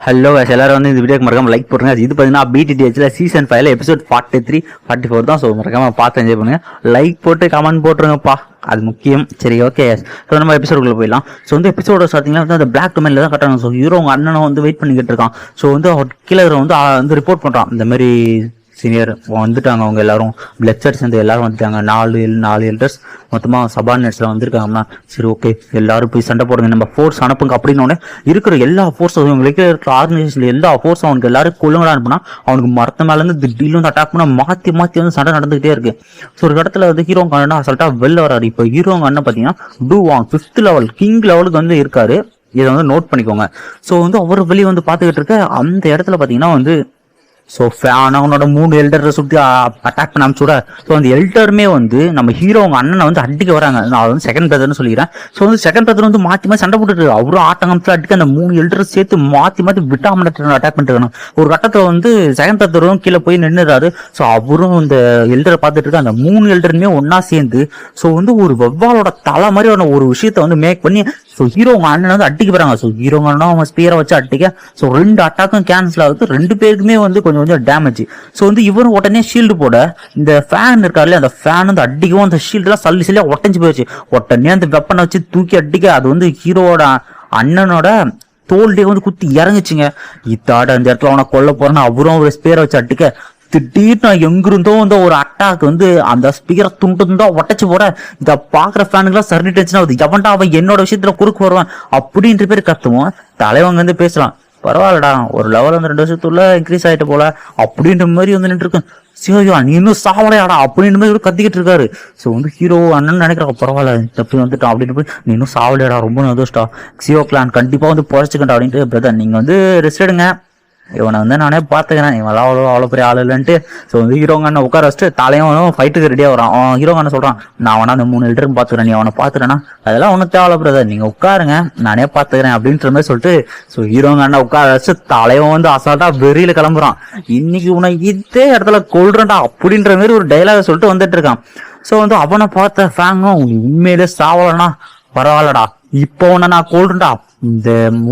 Hello எல்லாரும் வந்து இந்த வீடியோக்கு மறக்காம லைக் போடுங்க. இது பார்த்தீங்கன்னா பிடிடிஹெச்ல சீசன் 5 எபிசோட் 43, 44 தான். ஸோ மறக்காம பார்த்து என்ஜாய் பண்ணுங்க. லைக் போட்டு கமெண்ட் போட்டுருங்கப்பா, அது முக்கியம். சரி, ஓகே. ஸோ நம்ம எபிசோடுக்குள்ள போயிடலாம். ஸோ வந்து எபிசோட பார்த்தீங்கன்னா வந்து அந்த பிளாக் டொமைன்ல தான் கட்டுறாங்க. ஸோ ஹீரோ அவங்க அண்ணனை வந்து வெயிட் பண்ணிக்கிட்டு இருக்கான். ஸோ வந்து அவர் கீழே வந்து ரிப்போர்ட் பண்ணுறான். இந்த மாதிரி சீனியர் வந்துட்டாங்க, அவங்க எல்லாரும் லெக்சர் சேர்ந்து எல்லாரும் வந்துட்டாங்க. நாலு எல்டர்ஸ் மொத்தமாக சபார்டினேட்ஸ்ல வந்திருக்காங்கன்னா சரி, ஓகே, எல்லாரும் போய் சண்டை போடுங்க, நம்ம ஃபோர்ஸ் அனுப்புங்க அப்படின்னு இருக்கிற எல்லா ஃபோர்ஸும் இவங்களுக்கு இருக்கிற ஆர்கனைசேஷன்ல எல்லா ஃபோர்ஸும் அவனுக்கு எல்லாரும் கொள்ளுங்கடா அனுப்புனா அவனுக்கு மரத்த மேல இருந்து திடீர்னு வந்து அட்டாக் பண்ணா மாத்தி வந்து சண்டை நடந்துகிட்டே இருக்கு. ஸோ ஒரு இடத்துல வந்து ஹீரோ அண்ணா அசல்ட்டா வெளில வராரு. இப்போ ஹீரோ அண்ணன் பார்த்தீங்கன்னா டூ வாங் 5th லெவல் கிங் லெவலுக்கு வந்து இருக்காரு. இதை வந்து நோட் பண்ணிக்கோங்க. ஸோ வந்து அவர் வெளியே வந்து பார்த்துக்கிட்டு இருக்க அந்த இடத்துல பார்த்தீங்கன்னா வந்து ஸோ அவனோட 3 எல்டரை சுற்றி அட்டாக் பண்ண அனுப்பிச்சுட. ஸோ அந்த எல்டருமே வந்து நம்ம ஹீரோ அவங்க அண்ணனை வந்து அடிக்க வராங்க. நான் வந்து செகண்ட் பிரதர்னு சொல்லிக்கிறேன். ஸோ வந்து செகண்ட் பிரதர் வந்து மாற்றி சண்டை போட்டுட்டு அவரும் ஆட்டங்கத்தில் அடிக்க அந்த 3 எல்டரை சேர்த்து மாற்றி விட்டாம அட்டாக் பண்ணிட்டு இருக்காங்க. ஒரு கட்டத்தில் வந்து செகண்ட் பிரதரும் கீழே போய் நின்றுறாரு. ஸோ அவரும் இந்த எல்டரை பார்த்துட்டு இருக்க அந்த 3 எல்டருமே ஒன்னா சேர்ந்து ஸோ வந்து ஒரு வெவ்வாலோட தலை மாதிரியான ஒரு விஷயத்த வந்து மேக் பண்ணி ஸோ ஹீரோ அவங்க அண்ணன் வந்து அடிக்க போறாங்க. ஸோ ஹீரோ அண்ணன் அவங்க ஸ்பியரை வச்சு அடிக்க ஸோ 2 அட்டாக்கும் கேன்சல் ஆகுது. 2 பேருக்குமே வந்து கொஞ்சம் டேமேஜ். ஸோ வந்து இவரும் உடனே ஷீல்டு போட இந்த ஃபேன் இருக்காருல்ல, அந்த ஃபேன் வந்து அடிக்கவும் அந்த ஷீல்டுலாம் சல்லியா உடஞ்சு போயிடுச்சு. உடனே அந்த வெப்பனை வச்சு தூக்கி அடிக்க அது வந்து ஹீரோட அண்ணனோட தோல்டே வந்து குத்தி இறங்குச்சுங்க. இத்தாட அந்த இடத்துல அவனை கொல்ல போறேன்னு அவரும் ஒரு ஸ்பியரை வச்சு அடிக்க திடீர்னு எங்கிருந்தோ வந்து ஒரு அட்டாக் வந்து அந்த ஸ்பீக்கரை துண்டு உடச்சு போட இதை பாக்குற ஃபேனுக்குலாம் சரி டென்ஷன் ஆகுது. எவன்டா அவன் என்னோட விஷயத்துல குறுக்கு வருவான் அப்படின்ற பேர் கத்துவோம். தலைவங்க வந்து பேசலாம், பரவாயில்லடா ஒரு லெவல் வந்து 2 வருஷத்துக்குள்ள இன்க்ரீஸ் ஆயிட்டு போல அப்படின்ற மாதிரி வந்து நின்று இருக்கு. சிவா நீ இன்னும் சாவலையாடா அப்படின்ற மாதிரி கத்திக்கிட்டு இருக்காரு. ஸோ வந்து ஹீரோ அண்ணன் நினைக்கிறாங்க, பரவாயில்ல தப்பி வந்துட்டான் அப்படின்னு போய் நீ இன்னும் சாவலையாடா, ரொம்ப நதோஷ்டா, சிவோ கிளான் கண்டிப்பா வந்து பொழைச்சிக்கண்டா அப்படின்ட்டு, பிரதர் நீங்க வந்து ரெஸ்ட் எடுங்க, இவனை வந்து நானே பார்த்துக்கிறேன், இவெல்லாம் அவ்வளோ பெரிய ஆள் இல்லைன்ட்டு. ஸோ வந்து ஹீரோங்க அண்ணன் உட்கார வச்சுட்டு தலையும் ஃபைட்டுக்கு ரெடியாக வரான். அவன் ஹீரோங்க அண்ணன் சொல்கிறான், நான் அவனா அந்த 3 லிட்டரும் பார்த்துக்கிறேன், நீ அவனை பார்த்துக்கிறேன்னா அதெல்லாம் ஒன்றும் தேவை பிரதர், நீங்கள் உட்காருங்க நானே பார்த்துக்கிறேன் அப்படின்ற மாதிரி சொல்லிட்டு ஸோ ஹீரோங்க அண்ணன் உட்கார வச்சு தலையும் வந்து அசால்ட்டா வெறியில கிளம்புறான். இன்னைக்கு உன்னை இதே இடத்துல கொள்றேன்டா அப்படின்ற மாதிரி ஒரு டைலாக சொல்லிட்டு வந்துட்டு இருக்கான். ஸோ வந்து அவனை பார்த்த ஃபேங்கும் உண்மையிலே சாவலனா பரவாயில்லடா, இப்போ உன்னை நான் கொள்றேன்டா, இந்த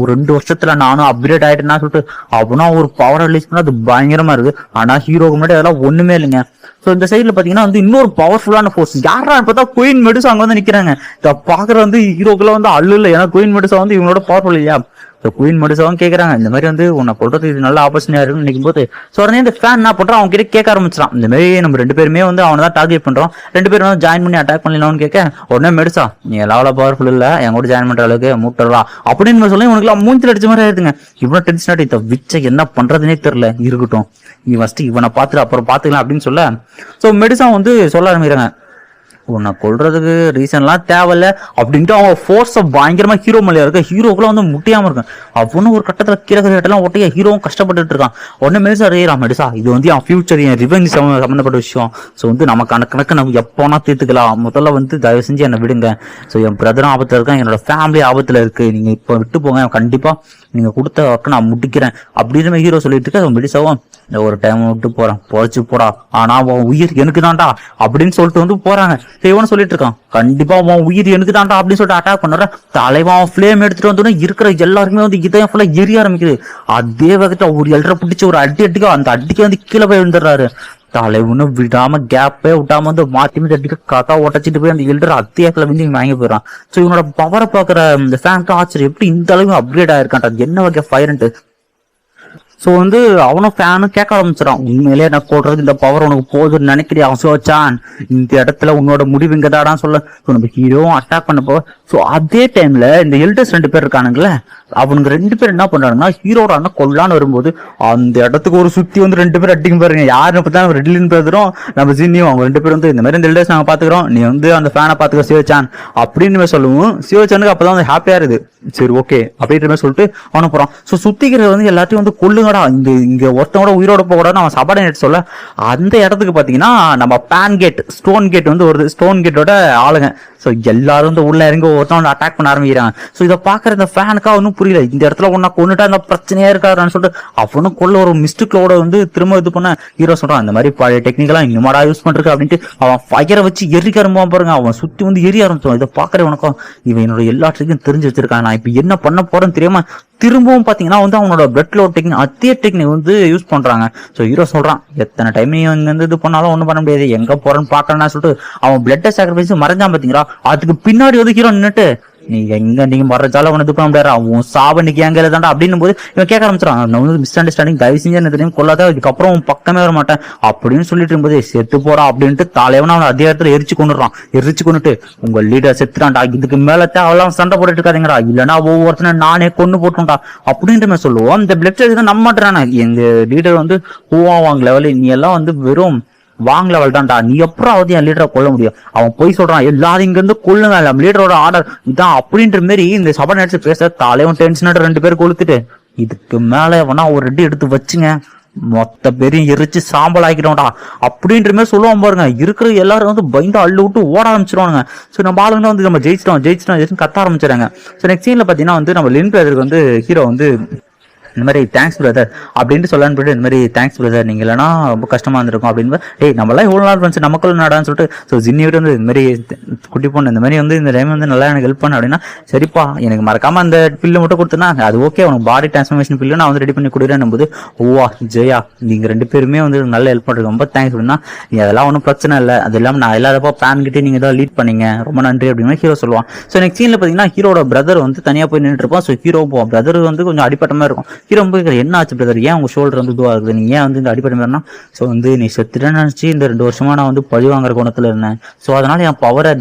2 வருஷத்துல நானும் அப்கிரேட் ஆயிட்டேன்னா சொல்லிட்டு அவனா ஒரு பவர் ரிலீஸ் பண்ணா அது பயங்கரமா இருக்கு. ஆனா ஹீரோக்கு முன்னாடி அதெல்லாம் ஒண்ணுமே இல்லைங்க. ஸோ இந்த சைட்ல பாத்தீங்கன்னா வந்து இன்னொரு பவர்ஃபுல்லான ஃபோர்ஸ் யாரா பார்த்தா குயின் மெடுசா அங்க வந்து நிக்கிறாங்க. இதை பாக்குற வந்து ஹீரோக்குள்ள வந்து அல்லு இல்லை, ஏன்னா குயின் மெடுசா வந்து இவங்களோட பவர்ஃபுல் இல்லையா. குயின் மெடுசாவும் கேட்கறாங்க, இந்த மாதிரி வந்து உன்னை கொள்றது இது நல்ல ஆப்பர்ச்சுனிட்டியா இருக்குன்னு நினைக்கும் போது ஸோ உடனே இந்த ஃபேன் என்ன பண்றான், அவங்க கிட்ட கேட்க ஆரம்பிச்சிடான், இந்த மாதிரி நம்ம 2 பேருமே வந்து அவனை தான் டார்கெட் பண்றோம், 2 பேரும் வந்து ஜாயின் பண்ணி அட்டாக் பண்ணலாம்னு கேட்க உடனே மெடுசா நீ எல்லாம் பவர்ஃபுல் இல்ல, என் கூட ஜாயின் பண்ற அளவுக்கு மூட்டலாம் அப்படின்னு சொல்லி உனக்கு எல்லாம் மூஞ்சில் அடிச்ச மாதிரி ஆயிருதுங்க. இவ்வளவு டென்ஷன் ஆட்டி இந்த விச்சை என்ன பண்றதுனே தெரியல, இருக்கட்டும் ஃபர்ஸ்ட் இவனை பார்த்துட்டு அப்புறம் பாத்துக்கலாம் அப்படின்னு சொல்ல ஸோ மெடுசா வந்து சொல்ல ஆரம்பிக்கிறாங்க, உன்னை கொள்றதுக்கு ரீசன்லாம் தேவையில்ல அப்படின்ட்டு அவன் ஃபோர்ஸை பயங்கரமா ஹீரோ மேலே இருக்க. ஹீரோக்குள்ள வந்து முட்டியாம இருக்கும். அவனும் ஒரு கட்டத்துல கீழே கட்டெல்லாம் ஒட்டையா ஹீரோவும் கஷ்டப்பட்டு இருக்கான். உடனே மெடிசா மெடிசா இது வந்து என் ஃபியூச்சர் என் ரிவெஞ்ச் சம்பந்தப்பட்ட விஷயம். ஸோ வந்து நம்ம கணக்கு நம்ம எப்போனா தீர்த்துக்கலாம், முதல்ல வந்து தயவு செஞ்சு என்னை விடுங்க. ஸோ என் பிரதரும் ஆபத்துல இருக்கான், என்னோட ஃபேமிலி ஆபத்துல இருக்கு, நீங்க இப்போ விட்டு போங்க, கண்டிப்பா நீங்க கொடுத்த ஒர்க்கை நான் முடிக்கிறேன் அப்படின்னு ஹீரோ சொல்லிட்டு இருக்க. மெடிசாவும் ஒரு டைம் விட்டு போறேன், பொழைச்சு போடா, ஆனா அவன் உயிர் எனக்கு தான்டா அப்படின்னு சொல்லிட்டு வந்து போறாங்க. இவனு சொல்லிட்டு இருக்கான், கண்டிப்பா அவன் உயிர் எனக்கு தான்டா அப்படின்னு சொல்லிட்டு அட்டாக் பண்ற தலைவன் ஃபிளேம் எடுத்துட்டு வந்து இருக்கிற எல்லாருக்குமே வந்து இதயம் ஃபுல்லா எரிய ஆரம்பிக்குது. அதே வகத்துல ஒரு எல்ற பிடிச்சி ஒரு அடிக்க அந்த அடிக்க வந்து கீழே போய் விழுந்துடுறாரு. தலைவனு விடாம கேப்பே விட்டாம வந்து மாத்தி அடிக்க காக்கா ஒட்டச்சிட்டு போய் அந்த எல்டர் அத்தியாக்கில் வந்து வாங்கி போயிடறான். ஸோ இவனோட பவரை பாக்குற இந்த ஃபேனுக்கு ஆச்சரியம், எப்படி இந்த அளவுக்கு அப்கிரேட் ஆயிருக்கான், என்ன வகை ஃபயர்ன்ட்டு. ஸோ வந்து அவனும் ஃபேனும் கேட்க ஆரம்பிச்சிடான், உண்மையிலே நான் கொள்றது இந்த பவர் உனக்கு போதுன்னு நினைக்கிறியா சோச்சான், இந்த இடத்துல உன்னோட முடிவு இங்கதாடான்னு சொல்ல. ஸோ நம்ம ஹீரோவும் அட்டாக் பண்ணப்போ ஸோ அதே டைம்ல இந்த எல்டர்ஸ் 2 பேர் இருக்கானுங்களே, அவனுங்க 2 பேர் என்ன பண்றாங்கன்னா ஹீரோட அண்ணன் கொல்லான்னு வரும்போது அந்த இடத்துக்கு ஒரு சுத்தி வந்து 2 பேர் அடிக்கும் பாருங்க. யாருன்னு பார்த்தா ரெட்லின் பிரதரும் நம்ம ஜின்னியும் அவங்க 2 பேரும் வந்து இந்த மாதிரி இந்த எல்டர்ஸ் நாங்கள் பாத்துக்கிறோம், நீ வந்து அந்த ஃபேனை பாத்துக்க சிவச்சான் அப்படின்னு சொல்லுவோம். சிவச்சானுக்கு அப்பதான் வந்து ஹாப்பியா இருக்குது, சரி ஓகே அப்படின்ற மாதிரி சொல்லிட்டு அவனை போறான். ஸோ சுத்திக்கிறது வந்து எல்லாத்தையும் வந்து கொள்ளுங்கடா, இங்க ஒருத்தனோட உயிரோட போக கூடாதுன்னு அவன் சபார்டினேட் சொல்ல அந்த இடத்துக்கு பாத்தீங்கன்னா நம்ம பேன் கேட் ஸ்டோன் கேட் வந்து ஒரு ஸ்டோன் கேட்டோட ஆளுங்க. ஸோ எல்லாரும் வந்து உள்ள இறங்கி ஒருத்தவங்க அட்டாக் பண்ண ஆரம்பிக்கிறாங்க. ஸோ இதை பாக்குற இந்த ஃபேனுக்கா ஒன்றும் புரியல, இந்த இடத்துல ஒன்னா கொண்டுட்டா அந்த பிரச்சனையா இருக்காருன்னு சொல்லிட்டு அவனும் கொள்ள ஒரு மிஸ்டேக்லோட வந்து திரும்ப இது பண்ண ஹீரோ சொல்றான், இந்த மாதிரி பழைய டெக்னிக்கெல்லாம் இன்னுமாடா யூஸ் பண்றது அப்படின்ட்டு அவன் ஃபயரை வச்சு எரிக்க ஆரம்பிப்பான் பாருங்க. அவன் சுத்தி வந்து எரிய ஆரம்பிச்சான். இதை பாக்குற உனக்கும் இவன் என்னோட எல்லா ட்ரிக்கும் தெரிஞ்சு வச்சிருக்கான், நான் இப்ப என்ன பண்ண போறேன்னு தெரியாம திரும்பவும் பாத்தீங்கன்னா வந்து அவனோட பிளட் லோ டெக்னிக் அதே டெக்னிக் வந்து யூஸ் பண்றாங்க. ஸோ ஹீரோ சொல்றான், எத்தனை டைம் நீ இங்க வந்து இது பண்ணாலும் ஒன்றும் பண்ண முடியாது, எங்க போறேன்னு பாக்கணும்னா சொல்லிட்டு அவன் பிளட்டை சாக்ரிஃபைஸ் மறைஞ்சான் பாத்தீங்களா. அதுக்கு பின்னாடி வந்து ஹீரோ நின்னுட்டு, நீங்க மறைச்சாலும் அவனை இது பண்ண முடியாது, அவன் சாப இன்னைக்கு எங்க தாண்டா அப்படின்னும் போது இவன் கேட்க ஆரம்பிச்சிடான், நான் வந்து மிஸ் அண்டர்ஸ்டாண்டிங் தயவு செஞ்சு என்ன தெரியும் கொள்ளாத, இதுக்கப்புறம் அவன் பக்கமே வர மாட்டேன் அப்படின்னு சொல்லிட்டு இருக்கும்போது செத்து போறா அப்படின்ட்டு தலைவனா அவன் அதே இடத்துல எரிச்சு கொண்டுட்டு உங்க லீடர் செத்துறான்டா, இதுக்கு மேல அவெல்லாம் சண்டை போட்டுட்டு இருக்காதீங்கடா, இல்லன்னா ஒவ்வொருத்தனை நானே கொண்டு போட்டோம்டா அப்படின்ற மாதிரி சொல்லுவோம். இந்த பிளட் தான் நம்ப மாட்டேறானே எங்க லீடர் வந்து வாங்க லெவலு, நீ எல்லாம் வந்து வெறும் வாங்கல வளர்த்தான்டா, நீ எப்பறம் என் லீடரை கொல்ல முடியும், அவன் போய் சொல்றான் எல்லாரும் இங்க இருந்து கொல்லுங்க, லீடரோட ஆர்டர் இதான் அப்படின்ற மாதிரி இந்த சபை நடிச்சு பேச தலைவன் டென்ஷன் 2 பேர் கொளுத்துட்டு, இதுக்கு மேல வேணா ஒரு ரெடி எடுத்து வச்சுங்க, மொத்த பேரையும் எரிச்சு சாம்பல் ஆக்கிட்டோம்டா அப்படின்ற மாதிரி சொல்லுவான் பாருங்க. இருக்கிற எல்லாரும் வந்து பயந்து அள்ளு விட்டு ஓட ஆரம்பிச்சிருவானுங்க. ஸோ நம்ம ஆளுங்க வந்து நம்ம ஜெயிச்சிட்டோம் கத்த ஆரம்பிச்சிடாங்க. ஸோ நெக்ஸ்ட் சீன்ல பாத்தீங்கன்னா வந்து நம்ம லின் பிரதருக்கு வந்து ஹீரோ வந்து இந்த மாதிரி தேங்க்ஸ் பிரதர் அப்படின்ட்டு சொல்லலான்னு போயிட்டு, இந்த மாதிரி தேங்க்ஸ் பிரதர் நீங்க இல்லைன்னா ரொம்ப கஷ்டமா இருந்திருக்கும் அப்படின்னு, டேய் நம்மளாம் இவ்வளவு நாள் ஃப்ரெண்ட்ஸ் நமக்குள்ள நாடான்னு சொல்லிட்டு, ஸோ ஜின்னி விட்டு வந்து இந்த மாதிரி குட்டி பொண்ணு இந்த மாதிரி வந்து இந்த டைம் வந்து நல்லா எனக்கு ஹெல்ப் பண்ண அப்படின்னா, சரிப்பா எனக்கு மறக்காம அந்த பில்லு மட்டும் கொடுத்தனா அது ஓகே, உனக்கு பாடி டிரான்ஸ்ஃபர்மேஷன் பில்லு நான் வந்து ரெடி பண்ணி கொடுக்குறேன் போது, ஓவா ஜெயா நீங்க 2 பேருமே வந்து நல்ல ஹெல்ப் பண்றீங்க, ரொம்ப தேங்க்ஸ் அப்படின்னா, நீ அதெல்லாம் ஒன்றும் பிரச்சனை இல்லை, அது இல்லாமல் நான் இல்லாதப்போ பிளான் கிட்டே நீங்க ஏதாவது லீட் பண்ணீங்க, ரொம்ப நன்றி அப்படின்னு ஹீரோ சொல்லுவான். ஸோ நெக்ஸ்ட் சீன்ல பாத்தீங்கன்னா ஹீரோட பிரதர் வந்து தனியா போய் நின்றுட்டு இருப்பான். ஸோ ஹீரோ பிரதர் வந்து கொஞ்சம் அடிப்பட்டமா இருக்கும். ஹீரோ போய் என்ன ஆச்சு பிரதர், ஏன் உங்க ஷோல்டர் வந்து இதுவா இருக்குது, நீங்க ஏன் வந்து இந்த அடிப்படை மாதிரினா, ஸோ வந்து நீ செத்துட்டேன்னு நினைச்சு இந்த 2 வருஷமா நான் வந்து பழி வாங்குற குணத்துல இருந்தேன். ஸோ அதனால என் பவரை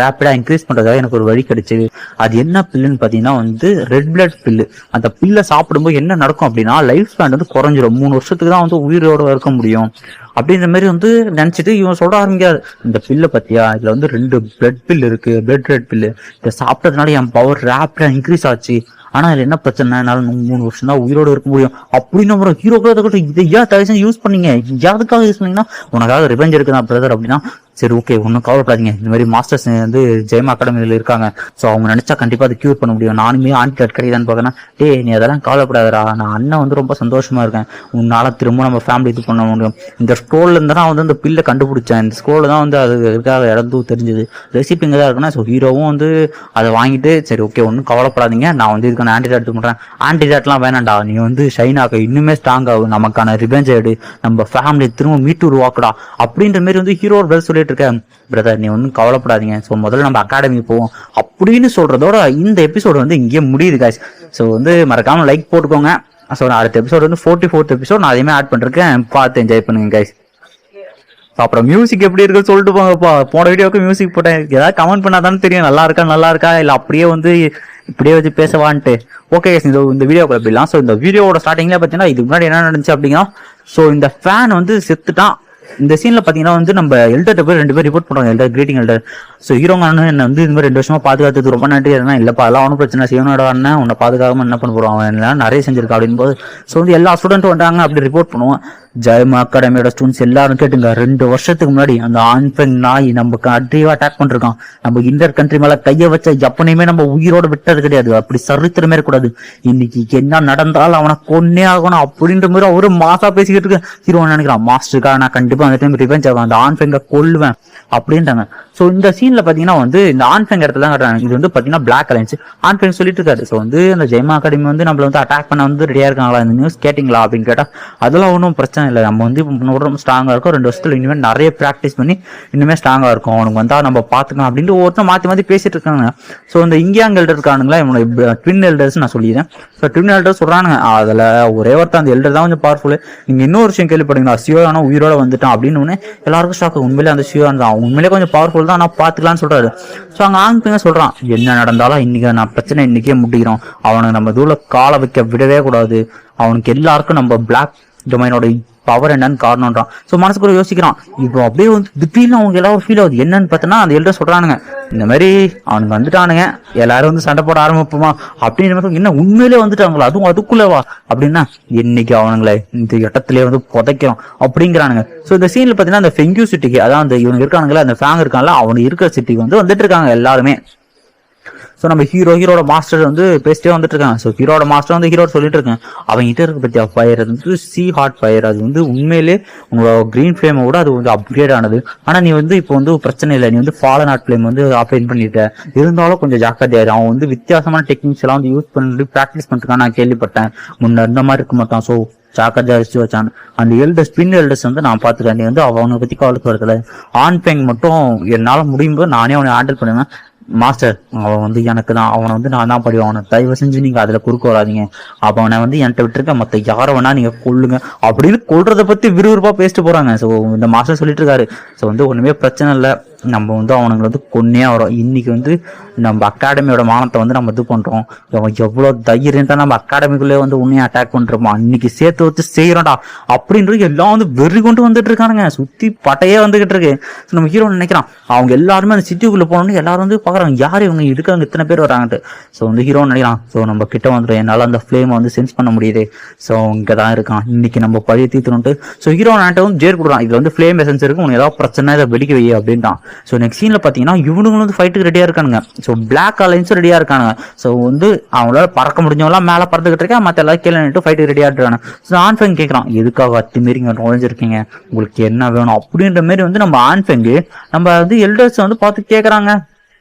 ரேப்பிடா இன்க்ரீஸ் பண்றதாக எனக்கு ஒரு வழி கிடைச்சது. அது என்ன பில்லுன்னு பாத்தீங்கன்னா வந்து ரெட் பிளட் பில்லு. அந்த பில்லை சாப்பிடும்போது என்ன நடக்கும் அப்படின்னா லைஃப் ஸ்பேன் வந்து குறைஞ்சிடும், 3 வருஷத்துக்கு தான் வந்து உயிரோட இருக்க முடியும் அப்படின்ற மாதிரி வந்து நினைச்சிட்டு இவன் சொல்ல ஆரம்பிக்காது. இந்த பில்லை பத்தியா, இதுல வந்து 2 பிளட் பில் இருக்கு, பிளட் ரெட் பில்லு, இதை சாப்பிட்டதுனால என் பவர் ரேப்பிடா இன்க்ரீஸ் ஆச்சு, ஆனா இதுல என்ன பிரச்சனை, என்னால 3 வருஷம் தான் உயிரோட இருக்க முடியும் அப்படின்னு ஒரு ஹீரோ இதை ஏன் தயவு யூஸ் பண்ணீங்க, யாருக்காக யூஸ் பண்ணீங்கன்னா உனக்காக ரிவெஞ்ச் இருக்குதான் பிரதர் அப்படின்னா, சரி ஓகே ஒன்றும் கவலைப்படாதீங்க, இந்த மாதிரி மாஸ்டர்ஸ் வந்து ஜெயம் அகாடமியில் இருக்காங்க, ஸோ அவங்க நினைச்சா கண்டிப்பா அதை கியூர் பண்ண முடியும், நானுமே ஆன்டிடாட் கிடையாதான்னு பார்க்கறேன், டேய் நீ அதெல்லாம் கவலைப்படாதரா, நான் அண்ணன் வந்து ரொம்ப சந்தோஷமா இருக்கேன், உன்னால திரும்ப நம்ம ஃபேமிலி இது பண்ண முடியும், இந்த ஸ்க்ரோல்ல இருந்தா நான் வந்து அந்த பில்லை கண்டுபிடிச்சேன், இந்த ஸ்க்ரோல்ல தான் வந்து அது இருக்காக இறந்தும் தெரிஞ்சது, ரெசிபி இங்கே தான் இருக்குன்னா, ஸோ ஹீரோவும் வந்து அதை வாங்கிட்டு சரி ஓகே ஒன்றும் கவலைப்படாதீங்க, நான் வந்து இதுக்கான ஆன்டிடாட் எடுத்து பண்றேன், ஆன்டிடாட்லாம் வேணாண்டா, நீ வந்து ஷைன் ஆக இன்னுமே ஸ்ட்ராங் ஆகும், நமக்கான ரிவெஞ்ச் எடு, நம்ம ஃபேமிலி திரும்ப மீட்டு உருவாக்குடா அப்படின்ற மாதிரி வந்து ஹீரோ பிரதர் சொல்லிட்டு இருக்கேன். பிரதர் நீ ஒன்றும் கவலைப்படாதீங்க, ஸோ முதல்ல நம்ம அகாடமி போவோம் அப்படின்னு சொல்றதோட இந்த எபிசோடு வந்து இங்கேயே முடியுது காய்ஸ். ஸோ வந்து மறக்காம லைக் போட்டுக்கோங்க. ஸோ நான் அடுத்த எபிசோடு வந்து 44th எபிசோட் நான் அதையுமே ஆட் பண்ணிருக்கேன், பார்த்து என்ஜாய் பண்ணுங்க கைஸ். அப்புறம் மியூசிக் எப்படி இருக்குன்னு சொல்லிட்டு போங்கப்பா, போன வீடியோக்கு மியூசிக் போட்டேன், ஏதாவது கமெண்ட் பண்ணாதானே தெரியும் நல்லா இருக்கா இல்லை அப்படியே வந்து இப்படியே வச்சு பேசவான்ட்டு. ஓகே இந்த வீடியோ எப்படிலாம். ஸோ இந்த வீடியோட ஸ்டார்டிங்ல பார்த்தீங்கன்னா இதுக்கு முன்னாடி என்ன நடந்துச்சு அப்படின்னா, ஸோ இந்த ஃபேன் வந்து செத்துட்டான். இந்த சீன்ல பாத்தீங்கன்னா வந்து நம்ம எல்டர்ட்ட போய் 2 பேர் ரிப்போர்ட் பண்றாங்க, எல்டர் கிரீட்டிங் எல்டர். ஸோ ஹீரோங்க அண்ணன் என்ன வந்து இந்த மாதிரி 2 வருஷமா பாதுகாத்தது ரொம்ப நன்றி, இல்லப்பா அதெல்லாம் ஒன்றும் பிரச்சனை, சிவனோட அண்ணன் உன்னை பாதுகாக்காம என்ன பண்ண போறோம், அவன் எல்லாம் நிறைய செஞ்சிருக்கா அப்படின்னு போது, ஸோ வந்து எல்லா ஸ்டூடெண்ட்டும் வந்தாங்க அப்படி ரிப்போர்ட் பண்ணுவோம். ஜெயம் அகாடமியோட ஸ்டூடெண்ட்ஸ் எல்லாரும் கேட்டுங்க, 2 வருஷத்துக்கு முன்னாடி அந்த ஆண் பெண் நாய் நம்ம கண்ட்ரியா அட்டாக் பண்ணிருக்கான், நம்ம இன்டர் கண்ட்ரி மேல கைய வச்ச எப்பனையுமே நம்ம உயிரோட விட்டது கிடையாது, அப்படி சரித்திரமே இருக்கக்கூடாது, இன்னைக்கு என்ன நடந்தாலும் அவனை கொன்னே ஆகணும் அப்படின்ற மாதிரி ஒரு மாசா பேசிக்கிட்டு இருக்கு. ஹீரோ நினைக்கிறான் மாஸ்டருக்கா நான் கண்டிப்பா அந்த டைம் ரிவெஞ்ச் ஆகும், அந்த ஆண் பெண்ணை கொல்லுவேன் அப்படின்றாங்க. ஸோ இந்த சீன்ல பாத்தீங்கன்னா வந்து இந்த ஆண் பெண் இடத்துல தான் கட்டுறாங்க. இது வந்து பாத்தீங்கன்னா பிளாக் அலைன்ஸ் ஆண் பெண் சொல்லிட்டு இருக்காரு. ஸோ வந்து அந்த ஜெயமா அகாடமி வந்து நம்மள வந்து அட்டாக் பண்ண வந்து ரெடியா இருக்காங்களா, இந்த நியூஸ் கேட்டீங்களா அப்படின்னு கேட்டா அதெல்லாம் ஒன்றும் பிரச்சனை இல்லை, நம்ம வந்து ரொம்ப ஸ்ட்ராங்கா இருக்கும், 2 வருஷத்துல இனிமேல் நிறைய ப்ராக்டிஸ் பண்ணி இன்னுமே ஸ்ட்ராங்கா இருக்கும், அவனுக்கு வந்தா நம்ம பாத்துக்கலாம் அப்படின்ட்டு ஒருத்தர் மாத்தி பேசிட்டு இருக்காங்க. ஸோ இந்த இங்கியாங் எல்டர் இருக்கானுங்களா, இவனோட ட்வின் எல்டர்ஸ் நான் சொல்லிடுறேன். ஸோ ட்வின் எல்டர் சொல்றானுங்க, அதுல ஒரே ஒருத்தர் அந்த எல்டர் தான் கொஞ்சம் பவர்ஃபுல், நீங்க இன்னொரு விஷயம் கேள்விப்படுங்களா, சியோனா உயிரோட வந்துட்டான் அப்படின்னு எல்லாருக்கும் ஷாக், உண்மையிலே அந்த சியோன் தான் உண்மையிலே கொஞ்சம் பவர்ஃபுல் தான், நான் பாத்துக்கலாம்னு சொல்றாரு. ஸோ அங்க ஆண் பையன் சொல்றான், என்ன நடந்தாலும் இன்னைக்கு நான் பிரச்சனை இன்னைக்கே முடிக்கிறோம், அவனுக்கு நம்ம தூள காலை வைக்க விடவே கூடாது, அவனுக்கு எல்லாருக்கும் நம்ம பிளாக் டொமைனோட பவர் என்னன்னு காரணம்ன்றான். ஸோ மனசுக்குள்ள யோசிக்கிறான், இப்போ அப்படியே வந்து திடீர்னு அவங்க எல்லாரும் ஃபீல் ஆகுது, என்னன்னு பார்த்தோன்னா அந்த எல்டர் சொல்றானுங்க, இந்த மாதிரி அவனுக்கு வந்துட்டானுங்க எல்லாரும் வந்து சண்டை போட ஆரம்பிப்போமா அப்படின்ற மாதிரி, என்ன உண்மையிலே வந்துட்டாங்களா, அதுவும் அதுக்குள்ளவா அப்படின்னா, இன்னைக்கு அவனுங்களை இந்த இடத்துலயே வந்து புதைக்கிறோம் அப்படிங்கிறானுங்க. ஸோ இந்த சீன்ல பாத்தீங்கன்னா அந்த ஃபெங்கு சிட்டிக்கு, அதான் அந்த இவங்க இருக்கானுங்களா அந்த ஃபேங் இருக்காங்களா, அவனு இருக்கிற சிட்டிக்கு வந்து வந்துட்டு இருக்காங்க எல்லாருமே. ஸோ நம்ம ஹீரோட மாஸ்டர் வந்து பேசிட்டே வந்துட்டு இருக்காங்க. ஸோ ஹீரோட மாஸ்டர் வந்து ஹீரோ சொல்லிட்டு இருக்கேன், அவங்க கிட்ட இருக்க பத்தியா ஃபயர், அது வந்து சி ஹாட் ஃபயர், அது வந்து உண்மையிலே உங்களோட கிரீன் ஃபிளேமை விட அது வந்து அப்கிரேட் ஆனது. ஆனா நீ வந்து இப்போ வந்து பிரச்சனை இல்லை, நீ வந்து ஃபாலன் ஹாட் ஃபிளேம் வந்து ஆப்ரேட் பண்ணிட்ட, இருந்தாலும் கொஞ்சம் ஜாக்கிரதையாரு. அவன் வந்து வித்தியாசமான டெக்னிக்ஸ் எல்லாம் வந்து யூஸ் பண்ணி ப்ராக்டிஸ் பண்ணிருக்கான், நான் கேள்விப்பட்டேன். முன்ன இருந்த மாதிரி இருக்க மாட்டான். ஸோ ஜாக்கிரதையா வச்சு வச்சான். அந்த எல்டர்ஸ் வந்து நான் பாத்துக்கிறேன், நீ வந்து அவனை பத்தி கவலைக்கு வரதுல. ஆன் பெங் மட்டும் என்னால முடியும் போது நானே அவனை ஹேண்டில் பண்ணுவேன். மாஸ்டர் அவன் வந்து எனக்கு தான், அவனை வந்து நான் தான் படிவேன், அவனை தயவு செஞ்சு நீங்க அதுல குறுக்க வராதிங்க, அவனை வந்து என்கிட்ட விட்டுருக்க, மத்த யாரை வேணா நீங்க கொள்ளுங்க அப்படின்னு கொள்றதை பத்தி விறுவிறுப்பா பேசிட்டு போறாங்க. ஸோ இந்த மாஸ்டர் சொல்லிட்டு இருக்காரு, ஸோ வந்து ஒண்ணுமே பிரச்சனை இல்லை, நம்ம வந்து அவனுங்களை வந்து கொன்னே வரோம். இன்னைக்கு வந்து நம்ம அகாடமியோட மானத்தை வந்து நம்ம இது பண்றோம், எவ்வளவு தைரியம் தான் நம்ம அகாடமிக்குள்ளே வந்து உன்னையும் அட்டாக் பண்றோமா, இன்னைக்கு சேர்த்து வச்சு செய்யறோம்டா அப்படின்றது எல்லாம் வந்து வெறி கொண்டு வந்துட்டு இருக்கானுங்க, சுத்தி பட்டையே வந்துகிட்டு இருக்கு. நம்ம ஹீரோ நினைக்கிறான், அவங்க எல்லாருமே அந்த சிட்டிக்குள்ள போனோம்னு எல்லாரும் வந்து பாக்குறாங்க, யாரு இவங்க இருக்காங்க இத்தனை பேர் வராங்கட்டு. ஸோ வந்து ஹீரோ நினைக்கிறான், ஸோ நம்ம கிட்ட வந்துடும், என்னால அந்த ஃபிளேமை வந்து சென்ஸ் பண்ண முடியுது, ஸோ இங்கதான் இருக்கான், இன்னைக்கு நம்ம பழைய தீர்த்துட்டு. ஸோ ஹீரோ நாட்டை வந்து ஜேர் கொடுக்குறான், இதுல வந்து ஃபிளேம் எசன்ஸ் இருக்கு, உனக்கு ஏதாவது பிரச்சனை இதை வெடிக்க வை அப்படின்ட்டான். ஸோ நெக்ஸ்ட் சீன்ல பாத்தீங்கன்னா இவனுங்களும் வந்து ஃபைட்டுக்கு ரெடியா இருக்கானுங்க. ஸோ பிளாக் அலைன்ஸும் ரெடியா இருக்கானுங்க. ஸோ வந்து அவங்களால பறக்க முடிஞ்சவங்களாம் மேல பறந்துகிட்டு இருக்கா, மத்த எல்லாரும் கீழே நின்று ஃபைட்டுக்கு ரெடியா இருக்காங்க. ஸோ ஆன்ஃபெங் கேட்கறான், எதுக்காக அத்துமாரி இங்க நுழைஞ்சிருக்கீங்க, உங்களுக்கு என்ன வேணும் அப்படின்ற மாதிரி வந்து நம்ம ஆன்ஃபெங்கு நம்ம வந்து எல்டர்ஸ் வந்து பார்த்து கேட்கறாங்க.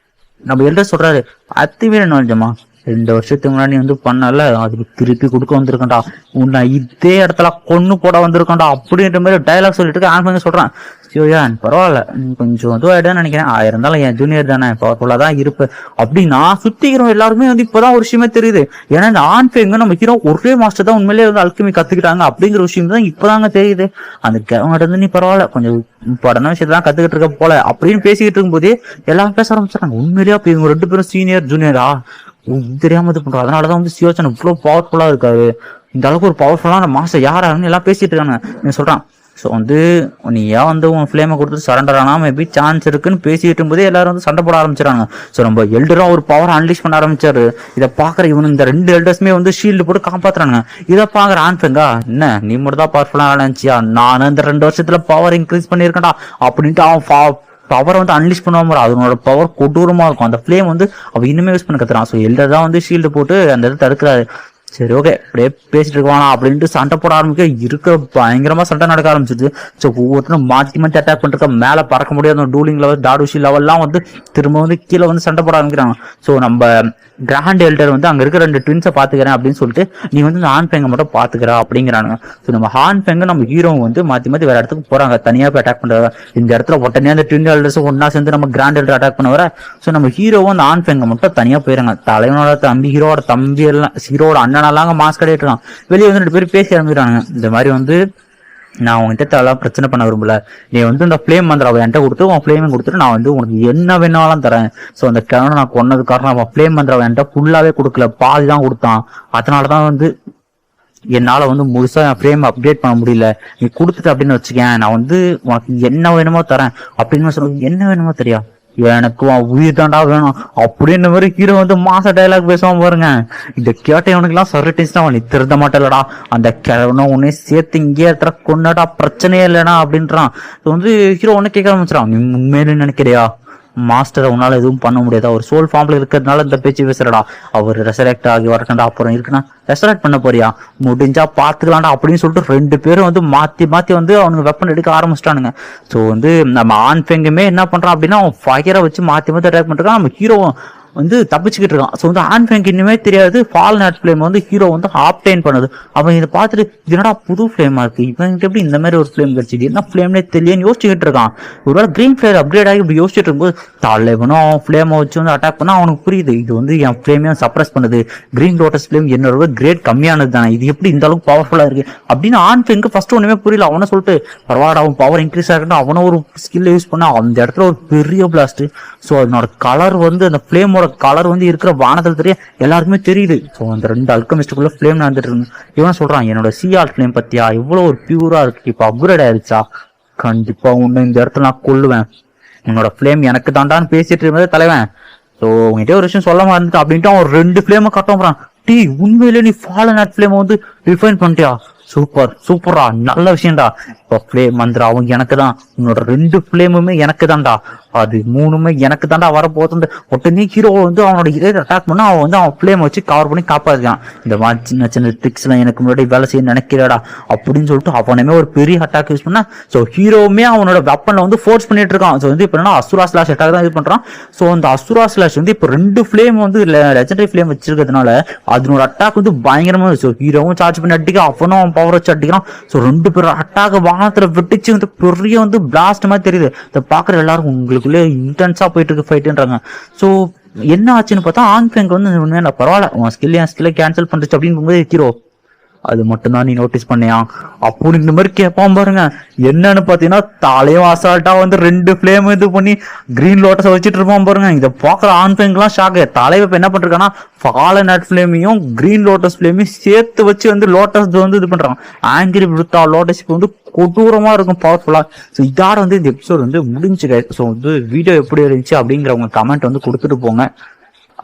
நம்ம எல்டர்ஸ் சொல்றாரு, அத்துமீறி நுழைஞ்சமா 2 வருஷத்துக்கு முன்னாடி வந்து பண்ணல, அதுக்கு திருப்பி கொடுக்க வந்திருக்கேன்டா, உன்னை இதே இடத்துல கொன்னு போட வந்திருக்கேன்டா அப்படின்ற மாதிரி டைலாக் சொல்லிட்டு இருக்க. ஆன்ஃபெங் சொல்றான், சியோயான் பரவாயில்ல, கொஞ்சம் இதுவாயிடுன்னு நினைக்கிறேன், இருந்தாலும் என் ஜூனியர் தானே, பவர்ஃபுல்லா தான் இருப்பு அப்படின்னா சுத்திக்கிறோம். எல்லாருமே வந்து இப்பதான் ஒரு விஷயமே தெரியுது, ஏன்னா இந்த ஆன்ஃபெங் நம்ம ஹீரோ ஒரே மாஸ்டர் தான் உண்மையிலேயே வந்து அல்கெமி கத்துக்கிட்டாங்க அப்படிங்கிற விஷயம் தான் இப்பதாங்க தெரியுது. அந்த கிழவங்கிட்ட இருந்து நீ பரவாயில்ல கொஞ்சம் படன விஷயத்தான் கத்துக்கிட்டு இருக்க போல அப்படின்னு பேசிக்கிட்டு இருக்கும்போது எல்லாரும் பேச ஆரம்பிச்சாங்க, உண்மையிலேயே அப்ப இவங்க 2 பேரும் சீனியர் ஜூனியரா தெரியாம இது பண்றோம், அதனாலதான் வந்து சியோச்சன் இவ்வளவு பவர்ஃபுல்லா இருக்காரு, இந்த அளவுக்கு ஒரு பவர்ஃபுல்லான மாஸ்டர் யாராருன்னு எல்லாம் பேசிட்டு இருக்காங்க. நீ சொல்றான், ஸோ வந்து நீ ஏன் வந்து உன் ஃபிளேமை கொடுத்து சரண்டர் ஆனால் மேபி சான்ஸ் இருக்குன்னு பேசிட்டு இருக்கும்போதே எல்லாரும் வந்து சண்டை போட ஆரம்பிச்சிடறாங்க. ஸோ நம்ம எல்டரா ஒரு பவர் அன்லீஷ் பண்ண ஆரம்பிச்சாரு. இதை பாக்குற இவனு இந்த 2 எல்டர்ஸுமே வந்து ஷீல்டு போட்டு காப்பாத்துறாங்க. இதை பாக்குற ஆன்ஃபெங்கா, என்ன நீ மட்டும் தான் பவர்ஃபுல்லா நினைச்சியா, நான் இந்த 2 வருஷத்துல பவர் இன்க்ரீஸ் பண்ணிருக்கேன்டா அப்படின்ட்டு அவன் பவர் வந்து அன்லீஷ் பண்ணுவாங்க. அதனோட பவர் கொடூரமா இருக்கும். அந்த ஃபிளேம் வந்து அவன் இன்னுமே யூஸ் பண்ண கத்துறான். ஸோ எல்டர் தான் வந்து ஷீல்டு போட்டு அந்த இதை தடுக்கிறாரு. சரி ஓகே அப்படியே பேசிட்டு இருக்கானா அப்படின்ட்டு சண்டை போட ஆரம்பிக்க இருக்க பயங்கரமா சண்டை நடக்க ஆரம்பிச்சிருச்சு. ஸோ ஒவ்வொருத்தரும் மாற்றி மாற்றி அட்டாக் பண்ணிருக்க, மேல பறக்க முடியாத டூலிங் லெவல் டாடுஷி லெவல்லாம் வந்து திரும்ப வந்து கீழே வந்து சண்டை போட ஆரம்பிக்கிறாங்க. ஸோ நம்ம கிராண்ட் எல்டர் வந்து அங்க இருக்க 2 ட்வின்ஸை பாத்துக்கிறேன் அப்படின்னு சொல்லிட்டு நீ வந்து இந்த ஆன்ஃபெங்கை மட்டும் பாத்துக்கிறா அப்படிங்கிறானுங்க. ஸோ நம்ம ஆன்ஃபெங்க நம்ம ஹீரோ வந்து மாத்தி மாத்தி வேற இடத்துக்கு போறாங்க, தனியா போய் அட்டாக் பண்றாங்க. இந்த இடத்துல உடனே அந்த ட்வின் எல்டர்ஸ் ஒன்னா சேர்ந்து நம்ம கிராண்ட் எல்டர் அட்டாக் பண்ண வர, ஸோ நம்ம ஹீரோவும் அந்த ஆன்ஃபெங்கை மட்டும் தனியா போயிறாங்க. தலைவனோட தம்பி, ஹீரோட தம்பி எல்லாம், ஹீரோட அண்ணனெல்லாம் மாஸ்க் கட்டிட்டு இருக்கான். வெளியே வந்து 2 பேரும் பேசி ஆரம்பிக்கிறாங்க, இந்த மாதிரி வந்து நான் உங்ககிட்ட எல்லாம் பிரச்சனை பண்ண விரும்பல, நீ வந்து இந்த ஃபிளேம் மந்திரம் என்கிட்ட கொடுத்து உன் ஃபிளேமையும் கொடுத்துட்டு நான் வந்து உனக்கு என்ன வேணாலும் தரேன். ஸோ அந்த கிழமை நான் கொன்னது காரணம் அவன் ஃபிளேம் மந்திரம் என்கிட்ட ஃபுல்லாவே கொடுக்கல, பாதி தான் கொடுத்தான், அதனாலதான் வந்து என்னால வந்து முழுசா என் ஃப்ரேம் அப்டேட் பண்ண முடியல, நீ கொடுத்துட்டு அப்படின்னு வச்சுக்கேன், நான் வந்து உனக்கு என்ன வேணுமோ தரேன் அப்படின்னு சொல்லுங்க. என்ன வேணுமோ தெரியா, எனக்கு உயிர் தாண்டா வேணும் அப்படின்னு மாதிரி ஹீரோ வந்து மாச டைலாக் பேசுவான் பாருங்க. இந்த கேட்ட இவனுக்கு எல்லாம் சர்டிஸ் தான், நீ திருந்த மாட்டேலடா, அந்த கிழவனும் உன்னே சேர்த்து இங்கே இடத்துல கொண்டாடா, பிரச்சனையே இல்லைனா அப்படின்றான். வந்து ஹீரோ ஒன்னு கேட்க ஆரம்பிச்சிடான், நீ உண்மையிலே நினைக்கிறியா மாஸ்டர் உன்னால எதுவும் பண்ண முடியாது, அவர் சோல் ஃபார்ம்ல இருக்கிறதுனால இந்த பேச்சு பேசுறடா, அவர் ரெசரெக்ட் ஆகி வரக்கண்டா, அப்புறம் இருக்குன்னா ரெசரெக்ட் பண்ண போறியா, முடிஞ்சா பாத்துக்கலாம்டா அப்படின்னு சொல்லிட்டு 2 பேரும் வந்து மாத்தி மாத்தி வந்து அவனுக்கு வெப்பன் எடுக்க ஆரம்பிச்சிட்டானுங்க. ஸோ வந்து நம்ம ஆன்ஃபெங்குமே என்ன பண்றான் அப்படின்னா அவன் ஃபயரை வச்சு மாத்தி மாத்தி அட்டாக் பண்ணிருக்கான். நம்ம ஹீரோ வந்து தப்பிச்சுக்கிட்டு இருக்கான். ஸோ வந்து ஆன்ஃபெங்க் இன்னுமே தெரியாது ஃபால் நாட் ஃபிளேம் வந்து ஹீரோ வந்து ஆப்டைன் பண்ணுது. அவன் இதை பார்த்துட்டு என்னடா புது ஃபிளேமா இருக்கு, இவன்கிட்ட எப்படி இந்த மாதிரி ஒரு ஃபிளேம் கிடைச்சிது, என்ன ஃபிளேம்னே தெரியலன்னு யோசிச்சுக்கிட்டு இருக்கான். ஒருவேளை கிரீன் ஃபிளேர் அப்கிரேட் ஆகி இப்படி யோசிச்சுட்டு இருக்கும்போது தலைவனும் அவன் ஃபிளேமை வச்சு வந்து அட்டாக் பண்ணா அவனுக்கு புரியுது, இது வந்து என் ஃபிளேமையும் சப்ரஸ் பண்ணுது, கிரீன் லோட்டஸ் ஃபிளேம் என்னோட கிரேட் கம்மியானது தானே, இது எப்படி இந்த அளவுக்கு பவர்ஃபுல்லா இருக்கு அப்படின்னு ஆன்ஃபெங்க் ஃபர்ஸ்ட் ஒண்ணுமே புரியல. அவனை சொல்லிட்டு பரவாயில்ல அவன் பவர் இன்க்ரீஸ் ஆகட்டும், அவனை ஒரு ஸ்கில் யூஸ் பண்ணா அந்த இடத்துல ஒரு பெரிய பிளாஸ்ட். ஸோ அதனோட கலர் வந்து அந்த ஃபிளேமோட கலர் வந்து இருக்கிற வானத்தில் தெரிய எல்லாருக்குமே தெரியுது. ஸோ அந்த 2 அல்கமிஸ்டுக்குள்ள ஃபிளேம் நடந்துட்டு இருக்கு. இவன் சொல்றான், என்னோட சிஆர் ஃபிளேம் பத்தியா இவ்வளவு ஒரு பியூரா இருக்கு, இப்ப அப்கிரேட் ஆயிருச்சா, கண்டிப்பா உன்னை இந்த இடத்துல நான் கொல்லுவேன், உன்னோட ஃபிளேம் எனக்கு தாண்டான்னு பேசிட்டு இருந்தது தலைவன். ஸோ உங்ககிட்ட ஒரு விஷயம் சொல்ல மாட்டேன் அப்படின்ட்டு அவன் 2 ஃபிளேமை கட்டோம்றான். டீ உண்மையிலே நீ ஃபாலன் நாட் ஃபிளேமை வந்து ரிஃபைன் பண்ணிட்டியா, சூப்பரா நல்ல விஷயம்டா. இப்ப ஃபிளேம் மந்திரம் அவங்க எனக்கு தான், உன்னோட 2 ஃபிளேமுமே எனக்கு தான்டா அது மூணுமே எனக்கு தாண்டா வரப்போகுது. உடனே ஹீரோ வந்து அவனோட ஹீரோ அட்டாக் பண்ணா அவன் வந்து அவன் ஃப்ளேம் வச்சு கவர் பண்ணி காப்பாத்திக்கான். இந்த மாதிரி சின்ன சின்ன ட்ரிக்ஸ் எல்லாம் எனக்கு முன்னாடி வேலை செய்ய நினைக்கிறடா அப்படின்னு சொல்லிட்டு அவனுமே ஒரு பெரிய அட்டாக் யூஸ் பண்ணா. ஸோ ஹீரோவுமே அவனோட வெப்பன்ல வந்து ஃபோர்ஸ் பண்ணிட்டு இருக்கான். ஸோ வந்து இப்போ என்ன அசுரா ஸ்லாஷ் அட்டாக் தான் இது பண்றான். ஸோ அந்த அசுரா ஸ்லாஷ் வந்து இப்போ 2 ஃபிளேம் வந்து லெஜெண்டரி ஃபிளேம் வச்சிருக்கிறதுனால அதனோட அட்டாக் வந்து பயங்கரமா. ஸோ ஹீரோவும் சார்ஜ் பண்ணி அடிக்கிறான், அவனும் அவன் பவர் வச்சு அடிக்கிறான். ஸோ 2 பேரும் அட்டாக் வானத்துல விட்டுச்சு வந்து பெரிய வந்து பிளாஸ்ட் மாதிரி தெரியுது. இதை பாக்குற எல்லாரும் உங்களுக்குள்ளே இன்டென்ஸா போயிட்டு இருக்கு ஃபைட்டுன்றாங்க. ஸோ என்ன ஆச்சுன்னு பார்த்தா ஆன் ஃபேங்க் வந்து உண்மையா பரவாயில்ல உன் ஸ்கில்லை கேன்சல் பண்ணிச்சு அப்படின்னு போகும்போது ஹீரோ அது மட்டும்தான் நீ நோட்டீஸ் பண்ணியா அப்படின்னு இந்த மாதிரி கேட்பான் பாருங்க. என்னன்னு பாத்தீங்கன்னா தலையும் அசால்ட்டா வந்து 2 ஃபிளேம் இது பண்ணி கிரீன் லோட்டஸ் வச்சுட்டு இருப்பான் பாருங்க. இதை பாக்குற ஆன் ஃபேங்க்லாம் ஷாக்கு. தலைவை இப்ப என்ன பண்றான்னா ஃபாலன் நட் ஃபிளேமையும் கிரீன் லோட்டஸ் ஃபிளேமையும் சேர்த்து வச்சு வந்து லோட்டஸ் வந்து இது பண்றான். ஆங்கிரி விழுத்தா லோட்டஸ் இப்போ வந்து கொடூரமா இருக்கும் பவர்ஃபுல்லா. ஸோ இதோட வந்து இந்த எபிசோட் வந்து முடிஞ்சு. ஸோ வந்து வீடியோ எப்படி இருந்துச்சு அப்படிங்கிறவங்க கமெண்ட் வந்து கொடுத்துட்டு போங்க.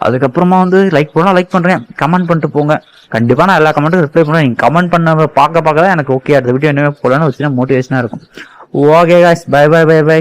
அதுக்கப்புறமா வந்து லைக் பண்ணலாம், லைக் பண்றேன், கமெண்ட் பண்ணிட்டு போங்க. கண்டிப்பா நான் எல்லா கமெண்ட்டும் ரிப்ளை பண்ணுவேன். நீங்க கமெண்ட் பண்ண பார்க்க தான் எனக்கு ஓகே அடுத்த வீடியோ என்ன போடலான்னு வச்சுன்னா மோட்டிவேஷனா இருக்கும். Okay guys, bye bye bye by.